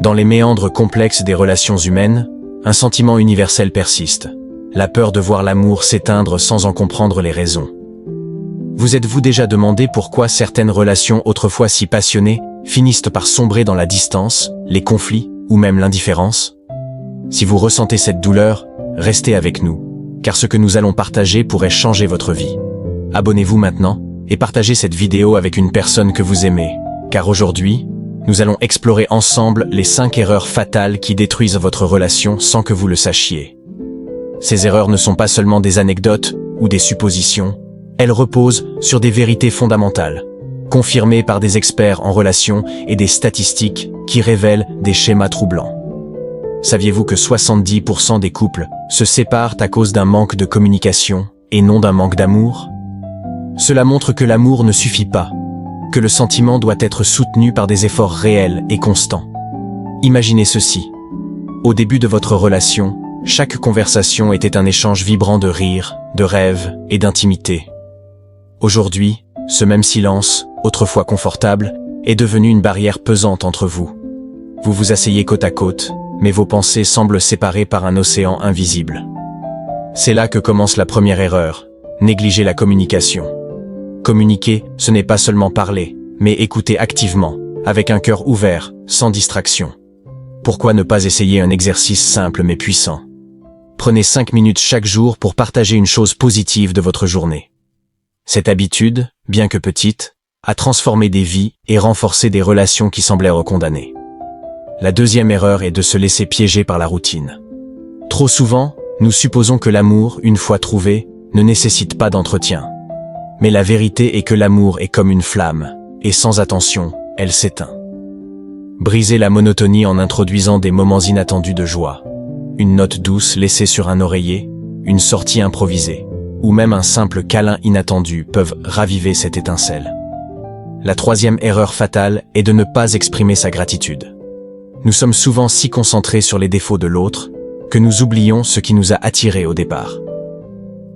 Dans les méandres complexes des relations humaines, un sentiment universel persiste. La peur de voir l'amour s'éteindre sans en comprendre les raisons. Vous êtes-vous déjà demandé pourquoi certaines relations autrefois si passionnées finissent par sombrer dans la distance, les conflits ou même l'indifférence? Si vous ressentez cette douleur, restez avec nous, car ce que nous allons partager pourrait changer votre vie. Abonnez-vous maintenant et partagez cette vidéo avec une personne que vous aimez, car aujourd'hui, nous allons explorer ensemble les 5 erreurs fatales qui détruisent votre relation sans que vous le sachiez. Ces erreurs ne sont pas seulement des anecdotes ou des suppositions, elles reposent sur des vérités fondamentales, confirmées par des experts en relations et des statistiques qui révèlent des schémas troublants. Saviez-vous que 70% des couples se séparent à cause d'un manque de communication et non d'un manque d'amour? Cela montre que l'amour ne suffit pas, que le sentiment doit être soutenu par des efforts réels et constants. Imaginez ceci. Au début de votre relation, chaque conversation était un échange vibrant de rires, de rêves et d'intimité. Aujourd'hui, ce même silence, autrefois confortable, est devenu une barrière pesante entre vous. Vous vous asseyez côte à côte, mais vos pensées semblent séparées par un océan invisible. C'est là que commence la première erreur, négliger la communication. Communiquer, ce n'est pas seulement parler, mais écouter activement, avec un cœur ouvert, sans distraction. Pourquoi ne pas essayer un exercice simple mais puissant? Prenez 5 minutes chaque jour pour partager une chose positive de votre journée. Cette habitude, bien que petite, a transformé des vies et renforcé des relations qui semblaient recondamnées. La deuxième erreur est de se laisser piéger par la routine. Trop souvent, nous supposons que l'amour, une fois trouvé, ne nécessite pas d'entretien. Mais la vérité est que l'amour est comme une flamme, et sans attention, elle s'éteint. Brisez la monotonie en introduisant des moments inattendus de joie. Une note douce laissée sur un oreiller, une sortie improvisée, ou même un simple câlin inattendu peuvent raviver cette étincelle. La troisième erreur fatale est de ne pas exprimer sa gratitude. Nous sommes souvent si concentrés sur les défauts de l'autre que nous oublions ce qui nous a attirés au départ.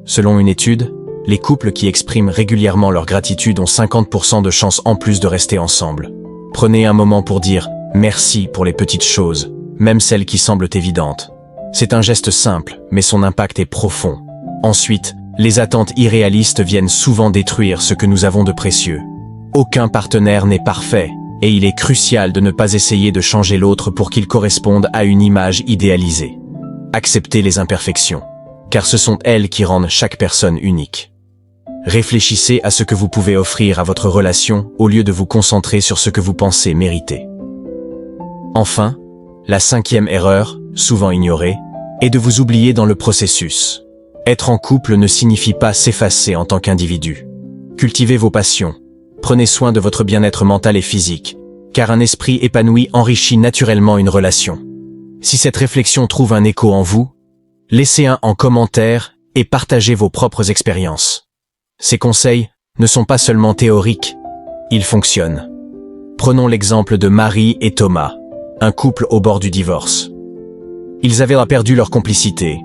Selon une étude, les couples qui expriment régulièrement leur gratitude ont 50% de chances en plus de rester ensemble. Prenez un moment pour dire « merci » pour les petites choses, même celles qui semblent évidentes. C'est un geste simple, mais son impact est profond. Ensuite, les attentes irréalistes viennent souvent détruire ce que nous avons de précieux. Aucun partenaire n'est parfait, et il est crucial de ne pas essayer de changer l'autre pour qu'il corresponde à une image idéalisée. Acceptez les imperfections, car ce sont elles qui rendent chaque personne unique. Réfléchissez à ce que vous pouvez offrir à votre relation au lieu de vous concentrer sur ce que vous pensez mériter. Enfin, la 5e erreur, souvent ignorée, est de vous oublier dans le processus. Être en couple ne signifie pas s'effacer en tant qu'individu. Cultivez vos passions. Prenez soin de votre bien-être mental et physique, car un esprit épanoui enrichit naturellement une relation. Si cette réflexion trouve un écho en vous, laissez un en commentaire et partagez vos propres expériences. Ces conseils ne sont pas seulement théoriques, ils fonctionnent. Prenons l'exemple de Marie et Thomas, un couple au bord du divorce. Ils avaient perdu leur complicité,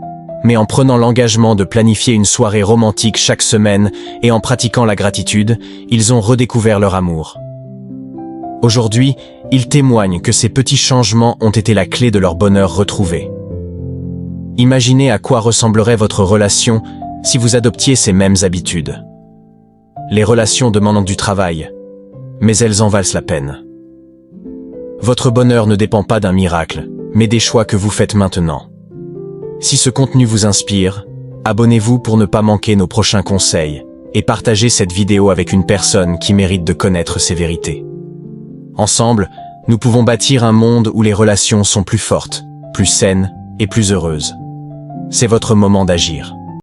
mais en prenant l'engagement de planifier une soirée romantique chaque semaine et en pratiquant la gratitude, ils ont redécouvert leur amour. Aujourd'hui, ils témoignent que ces petits changements ont été la clé de leur bonheur retrouvé. Imaginez à quoi ressemblerait votre relation si vous adoptiez ces mêmes habitudes. Les relations demandent du travail, mais elles en valent la peine. Votre bonheur ne dépend pas d'un miracle, mais des choix que vous faites maintenant. Si ce contenu vous inspire, abonnez-vous pour ne pas manquer nos prochains conseils et partagez cette vidéo avec une personne qui mérite de connaître ces vérités. Ensemble, nous pouvons bâtir un monde où les relations sont plus fortes, plus saines et plus heureuses. C'est votre moment d'agir.